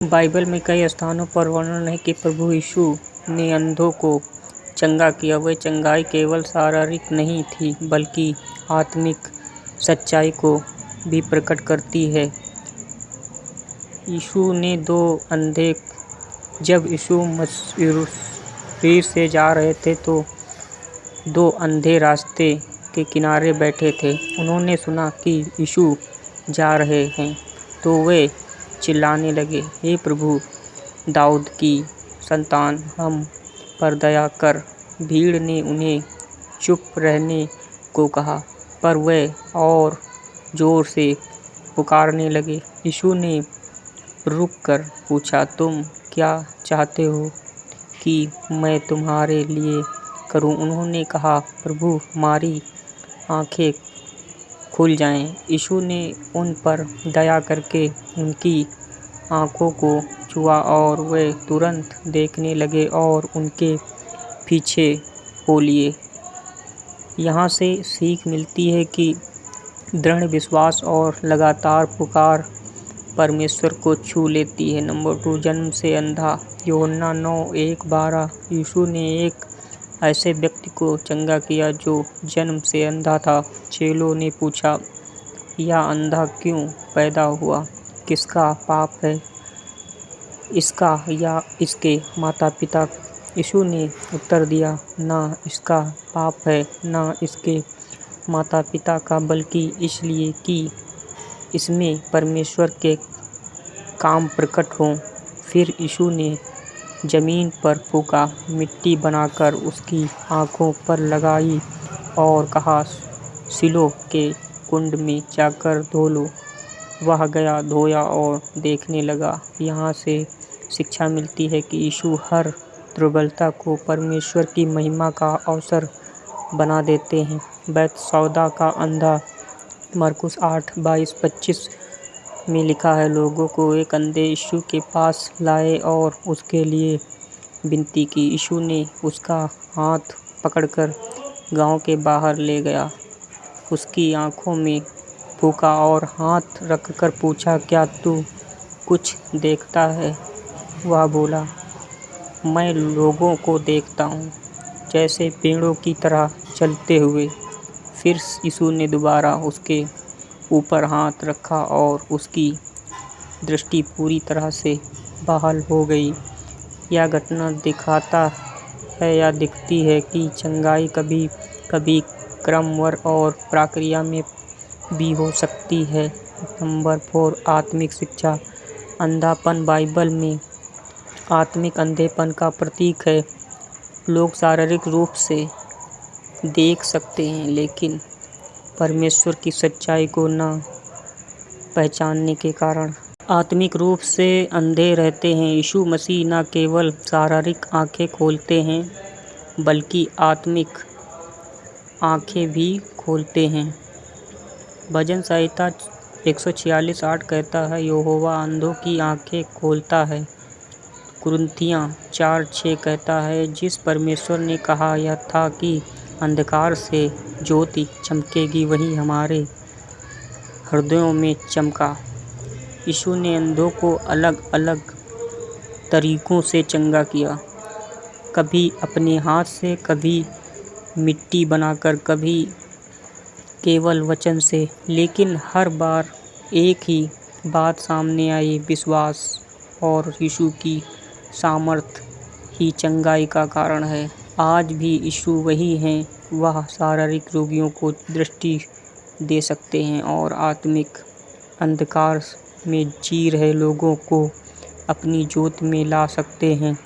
Bible में कई स्थानों पर वर्णन है कि प्रभु यीशु ने अंधों को चंगा किया। वह चंगाई केवल शारीरिक नहीं थी बल्कि आत्मिक सच्चाई को भी प्रकट करती है। यीशु ने दो अंधे जब यीशु मस्जिद से जा रहे थे तो दो अंधे रास्ते के किनारे बैठे थे। उन्होंने सुना कि यीशु जा रहे हैं तो वे चिल्लाने लगे, हे प्रभु, दाऊद की संतान, हम पर दया कर। भीड़ ने उन्हें चुप रहने को कहा, पर वे और जोर से पुकारने लगे। यीशु ने रुककर पूछा, तुम क्या चाहते हो कि मैं तुम्हारे लिए करूं? उन्होंने कहा, प्रभु, हमारी आंखें खुल जाएं। यीशु ने उन पर दया करके उनकी आंखों को छुआ और वे तुरंत देखने लगे और उनके पीछे हो लिए। यहाँ से सीख मिलती है कि दृढ़ विश्वास और लगातार पुकार परमेश्वर को छू लेती है। नंबर 2, जन्म से अंधा। यूहन्ना 9:1-12। यीशु ने एक ऐसे व्यक्ति को चंगा किया जो जन्म से अंधा था। चेलों ने पूछा, यह अंधा क्यों पैदा हुआ? किसका पाप है, इसका या इसके माता पिता? यीशु ने उत्तर दिया, ना इसका पाप है ना इसके माता पिता का, बल्कि इसलिए कि इसमें परमेश्वर के काम प्रकट हों। फिर यीशु ने जमीन पर फूंका, मिट्टी बनाकर उसकी आंखों पर लगाई और कहा, सिलोह के कुंड में जाकर धो लो। वह गया, धोया और देखने लगा। यहाँ से शिक्षा मिलती है कि यीशु हर दुर्बलता को परमेश्वर की महिमा का अवसर बना देते हैं। बैतसैदा का अंधा। मरकुस 8:22-25 में लिखा है, लोगों को एक अंधे यीशु के पास लाए और उसके लिए विनती की। यीशु ने उसका हाथ पकड़कर गांव के बाहर ले गया, उसकी आंखों में फूंका और हाथ रखकर पूछा, क्या तू कुछ देखता है? वह बोला, मैं लोगों को देखता हूँ, जैसे पेड़ों की तरह चलते हुए। फिर यीशु ने दोबारा उसके ऊपर हाथ रखा और उसकी दृष्टि पूरी तरह से बहाल हो गई। यह घटना दिखाता है या दिखती है कि चंगाई कभी कभी क्रमवार और प्रक्रिया में भी हो सकती है। नंबर 4, आत्मिक शिक्षा। अंधापन बाइबल में आत्मिक अंधेपन का प्रतीक है। लोग शारीरिक रूप से देख सकते हैं लेकिन परमेश्वर की सच्चाई को न पहचानने के कारण आत्मिक रूप से अंधे रहते हैं। यीशु मसीह न केवल शारीरिक आंखें खोलते हैं बल्कि आत्मिक आंखें भी खोलते हैं। भजन संहिता 146:8 कहता है, यहोवा अंधों की आंखें खोलता है। कुरिन्थियों 4:6 कहता है, जिस परमेश्वर ने कहा यह था कि अंधकार से ज्योति चमकेगी, वही हमारे हृदयों में चमका। यीशु ने अंधों को अलग अलग तरीकों से चंगा किया, कभी अपने हाथ से, कभी मिट्टी बनाकर, कभी केवल वचन से, लेकिन हर बार एक ही बात सामने आई, विश्वास, और यीशु की सामर्थ ही चंगाई का कारण है। आज भी यीशु वही हैं, वह शारीरिक रोगियों को दृष्टि दे सकते हैं और आत्मिक अंधकार में जी रहे लोगों को अपनी ज्योति में ला सकते हैं।